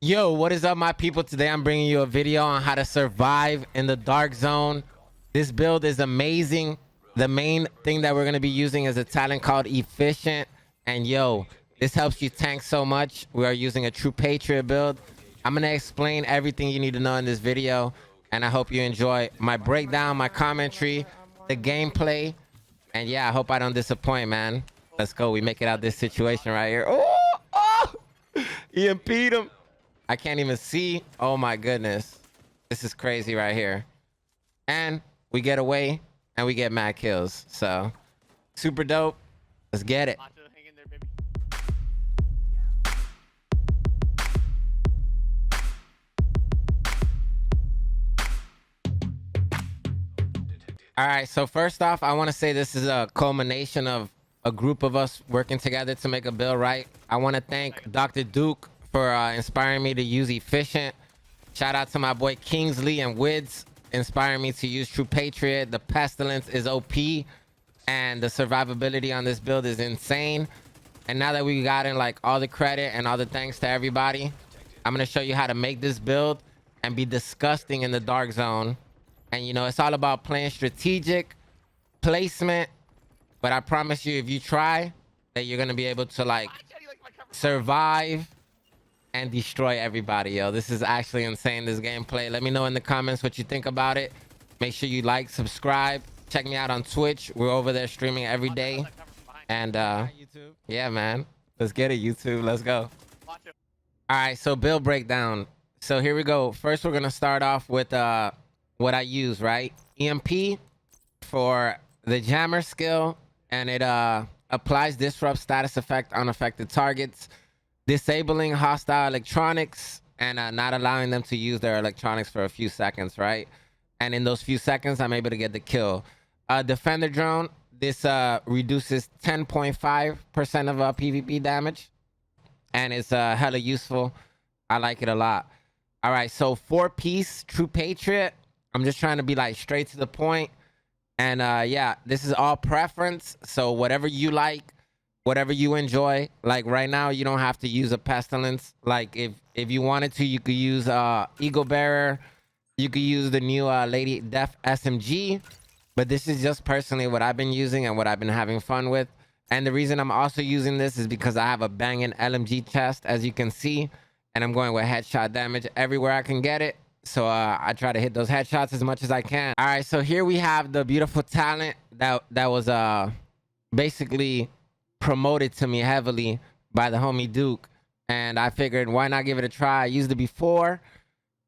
Yo, what is up, my people? Today I'm bringing you a video on how to survive in the dark zone. This build is amazing. The main thing that we're going to be using is a talent called Efficient. And yo, this helps you tank so much. We are using a True Patriot build. I'm going to explain everything you need to know in this video. And I hope you enjoy my breakdown, my commentary, the gameplay. And yeah, I hope I don't disappoint, man. Let's go. We make it out this situation right here. Oh, EMP'd him. I can't even see. Oh my goodness. This is crazy right here. And we get away and we get mad kills. So super dope. Let's get it. All right. So first off, I want to say this is a culmination of a group of us working together to make a build, right? I want to thank Dr. Duke for inspiring me to use Efficient. Shout out to my boy Kingsley and Wids inspiring me to use True Patriot. The Pestilence is OP and the survivability on this build is insane. And now that we gotten like all the credit and all the thanks to everybody, I'm going to show you how to make this build and be disgusting in the dark zone. And you know, it's all about playing strategic placement. But I promise you, if you try, that you're going to be able to like survive and destroy everybody. Yo, this is actually insane, this gameplay. Let me know in the comments what you think about it. Make sure you like, subscribe, check me out on Twitch. We're over there streaming every day. And yeah, man, let's get it, YouTube. Let's go. All right, so build breakdown. So here we go. First, we're gonna start off with what I use, right? EMP for the jammer skill, and it applies disrupt status effect on affected targets, disabling hostile electronics and not allowing them to use their electronics for a few seconds, right? And in those few seconds, I'm able to get the kill. Defender drone, this reduces 10.5% of PvP damage, and it's hella useful. I like it a lot. All right, so 4-piece True Patriot. I'm just trying to be like straight to the point. And yeah, this is all preference. So whatever you like, whatever you enjoy. Like right now, you don't have to use a Pestilence. Like if you wanted to, you could use Eagle Bearer. You could use the new Lady Death SMG. But this is just personally what I've been using and what I've been having fun with. And the reason I'm also using this is because I have a banging LMG chest, as you can see. And I'm going with headshot damage everywhere I can get it. So I try to hit those headshots as much as I can. All right, so here we have the beautiful talent that was basically promoted to me heavily by the homie Duke. And I figured, why not give it a try? I used it before,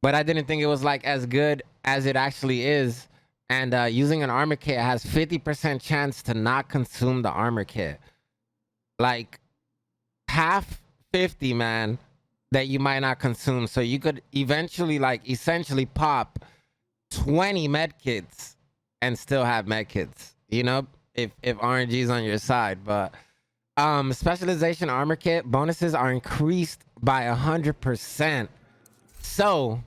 but I didn't think it was like as good as it actually is. And using an armor kit has 50% chance to not consume the armor kit. Like half 50, man, that you might not consume. So you could eventually like essentially pop 20 med kits and still have med kits, you know, if RNG is on your side. But specialization armor kit bonuses are increased by 100%. So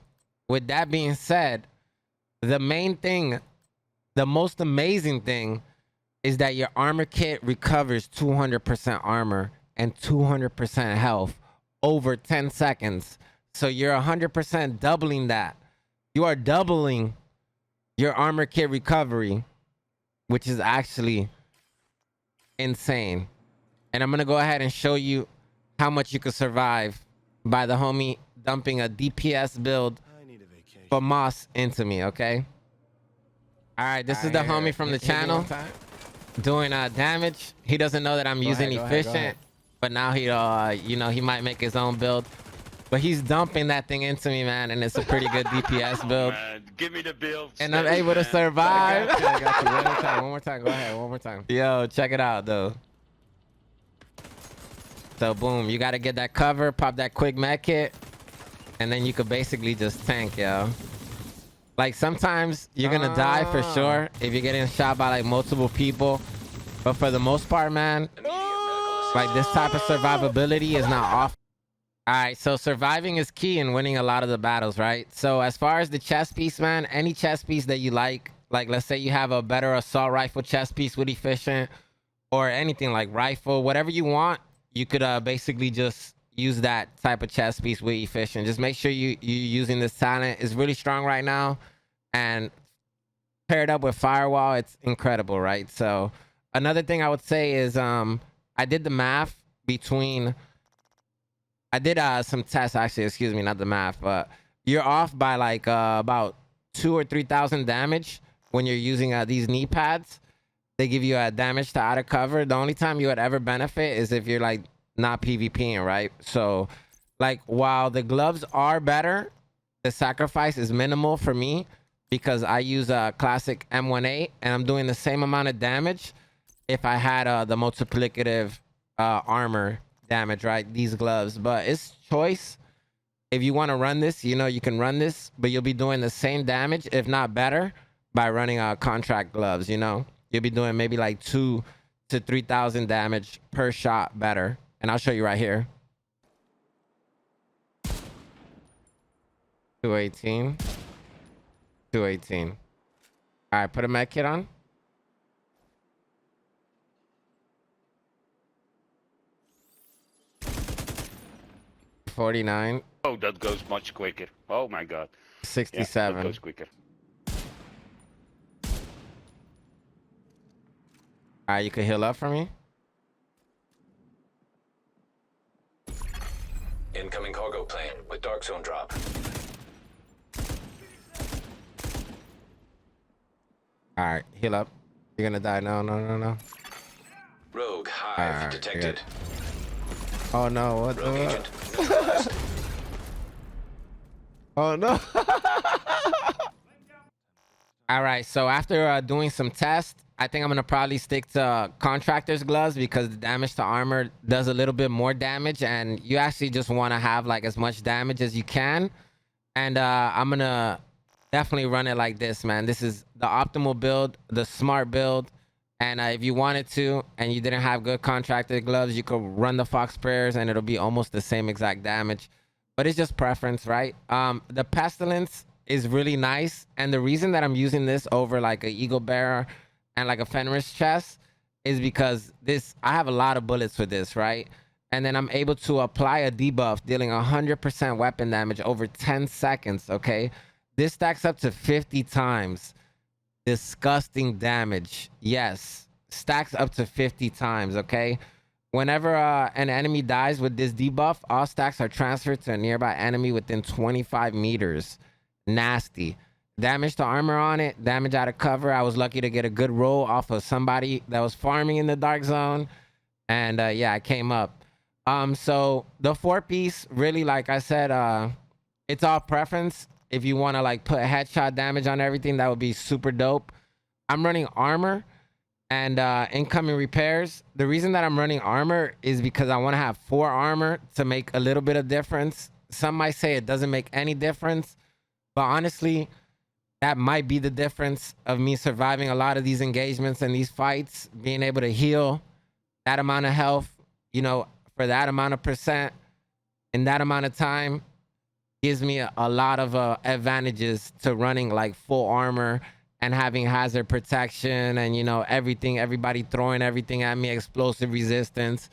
with that being said, the main thing, the most amazing thing is that your armor kit recovers 200% armor and 200% health over 10 seconds. So you're 100% doubling that. You are doubling your armor kit recovery, which is actually insane. And I'm going to go ahead and show you how much you could survive by the homie dumping a DPS build for Moss into me, okay? All right, this is the homie from the channel doing damage. He doesn't know that I'm using Efficient. But now he, you know, he might make his own build. But he's dumping that thing into me, man, and it's a pretty good DPS build. Man, give me the build. And I'm able to survive. I got you. One more time. One more time. Go ahead. One more time. Yo, check it out, though. So, boom. You got to get that cover, pop that quick med kit, and then you could basically just tank, yo. Like, sometimes you're going to die for sure if you're getting shot by, like, multiple people. But for the most part, man, like this type of survivability is not off. All right, so surviving is key in winning a lot of the battles, right? So as far as the chest piece, man, any chest piece that you like let's say you have a better assault rifle chest piece with Efficient or anything like rifle, whatever you want, you could basically just use that type of chest piece with efficient. Just make sure you're using this talent. It's really strong right now, and paired up with firewall, it's incredible, right? So another thing I would say is I did the math between I did some tests actually, excuse me, not the math, but you're off by like about 2,000 or 3,000 damage when you're using these knee pads. They give you a damage to out of cover. The only time you would ever benefit is if you're like not PvPing, right? So like while the gloves are better, the sacrifice is minimal for me because I use a classic M18 and I'm doing the same amount of damage if I had the multiplicative armor damage, right? These gloves, but it's choice. If you want to run this, you know, you can run this, but you'll be doing the same damage, if not better, by running contract gloves, you know? You'll be doing maybe like 2,000 to 3,000 damage per shot better. And I'll show you right here. 218. 218. All right, put a med kit on. $49. Oh, that goes much quicker. Oh my god. 67. Yeah, that goes quicker. All right, you can heal up for me. Incoming cargo plane with dark zone drop. All right, heal up. You're gonna die. No. Rogue hive Alright, detected. Oh no, what the Rogue what? agent neutralized. Oh no. All right, so after doing some tests, I think I'm gonna probably stick to contractor's gloves because the damage to armor does a little bit more damage, and you actually just want to have like as much damage as you can. And I'm gonna definitely run it like this, man. This is the optimal build, the smart build. And if you wanted to, and you didn't have good contractor gloves, you could run the Fox Prayers, and it'll be almost the same exact damage. But it's just preference, right? The Pestilence is really nice, and the reason that I'm using this over like a Eagle Bearer and like a Fenris chest is because I have a lot of bullets with this, right? And then I'm able to apply a debuff, dealing 100% weapon damage over 10 seconds, okay? This stacks up to 50 times. Disgusting damage. Yes, stacks up to 50 times, okay? Whenever an enemy dies with this debuff, all stacks are transferred to a nearby enemy within 25 meters. Nasty. Damage to armor on it, damage out of cover. I was lucky to get a good roll off of somebody that was farming in the dark zone. And yeah, I came up. So the 4-piece, really, like I said, it's all preference. If you want to like put headshot damage on everything, that would be super dope. I'm running armor and incoming repairs. The reason that I'm running armor is because I want to have 4 armor to make a little bit of difference. Some might say it doesn't make any difference, but honestly, that might be the difference of me surviving a lot of these engagements and these fights, being able to heal that amount of health, you know, for that amount of percent in that amount of time gives me a lot of advantages to running like full armor and having hazard protection and, you know, everybody throwing everything at me, explosive resistance.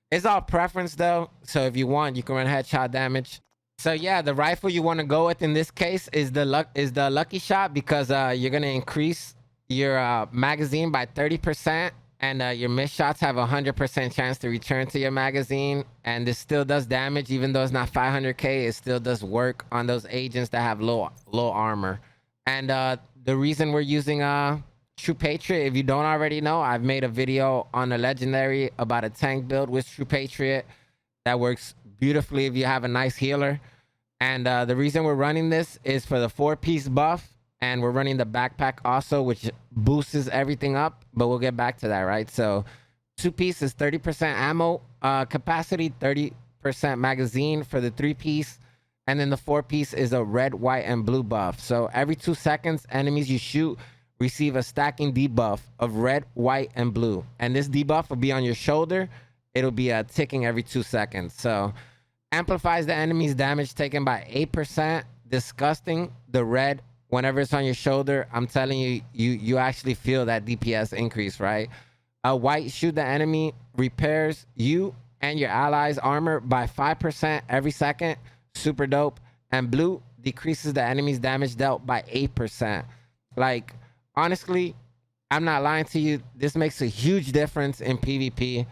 It's all preference though. So if you want, you can run headshot damage. So yeah, the rifle you want to go with in this case is the Lucky Shot because you're going to increase your magazine by 30%. And your missed shots have a 100% chance to return to your magazine. And this still does damage, even though it's not 500k. It still does work on those agents that have low armor. And the reason we're using True Patriot, if you don't already know, I've made a video on a legendary about a tank build with True Patriot that works beautifully if you have a nice healer. And the reason we're running this is for the 4-piece buff. And we're running the backpack also, which boosts everything up, but we'll get back to that, right? So 2-piece is 30% ammo capacity, 30% magazine for the 3-piece. And then the 4-piece is a red, white, and blue buff. So every 2 seconds, enemies you shoot receive a stacking debuff of red, white, and blue. And this debuff will be on your shoulder. It'll be ticking every 2 seconds. So amplifies the enemy's damage taken by 8%. Disgusting. The red, whenever it's on your shoulder, I'm telling you, you actually feel that DPS increase, right? White, shoot the enemy, repairs you and your allies' armor by 5% every second. Super dope. And blue decreases the enemy's damage dealt by 8%. Like, honestly, I'm not lying to you. This makes a huge difference in PvP.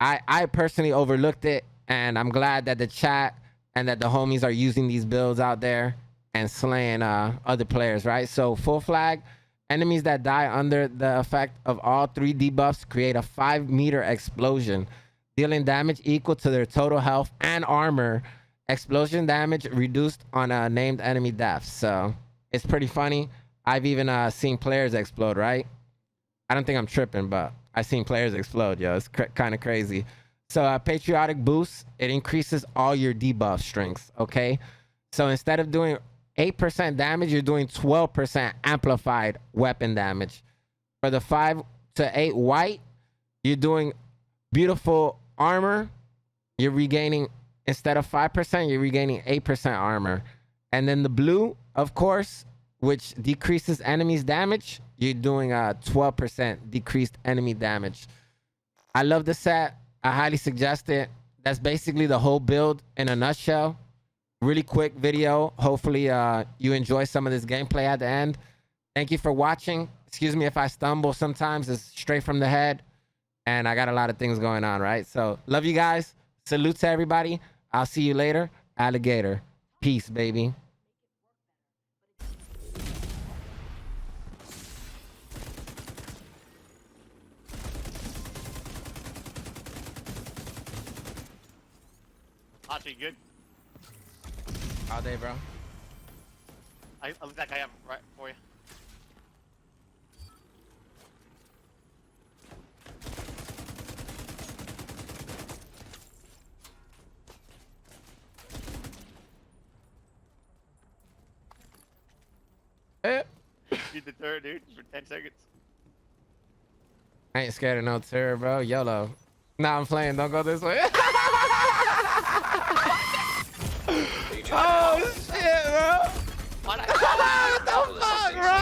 I personally overlooked it, and I'm glad that the chat and that the homies are using these builds out there and slaying other players, right? So full flag, enemies that die under the effect of all 3 debuffs create a 5-meter explosion, dealing damage equal to their total health and armor. Explosion damage reduced on a named enemy death. So it's pretty funny. I've even seen players explode, right? I don't think I'm tripping, but I've seen players explode, yo. It's kind of crazy. So Patriotic Boost, it increases all your debuff strengths, okay? So instead of doing 8% damage, you're doing 12% amplified weapon damage. For the 5 to 8 white, you're doing beautiful armor. You're regaining, instead of 5%, you're regaining 8% armor. And then the blue, of course, which decreases enemies' damage, you're doing a 12% decreased enemy damage. I love the set. I highly suggest it. That's basically the whole build in a nutshell. Really quick video. Hopefully you enjoy some of this gameplay at the end. Thank you for watching. Excuse me if I stumble sometimes. It's straight from the head. And I got a lot of things going on, right? So love you guys. Salute to everybody. I'll see you later. Alligator. Peace, baby. Archie, good? All day, bro. I look that guy up right for you. Beat the third, dude, for 10 seconds. I ain't scared of no terror, bro. YOLO. Nah, I'm playing. Don't go this way. Oh, shit, bro. What What the fuck, bro?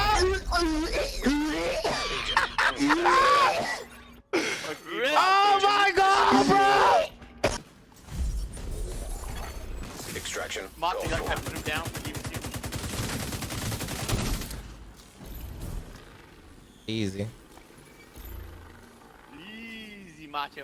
Oh, my God, bro. Extraction. Mark, Go you got for. to put him down for you. Easy. Easy, Macho.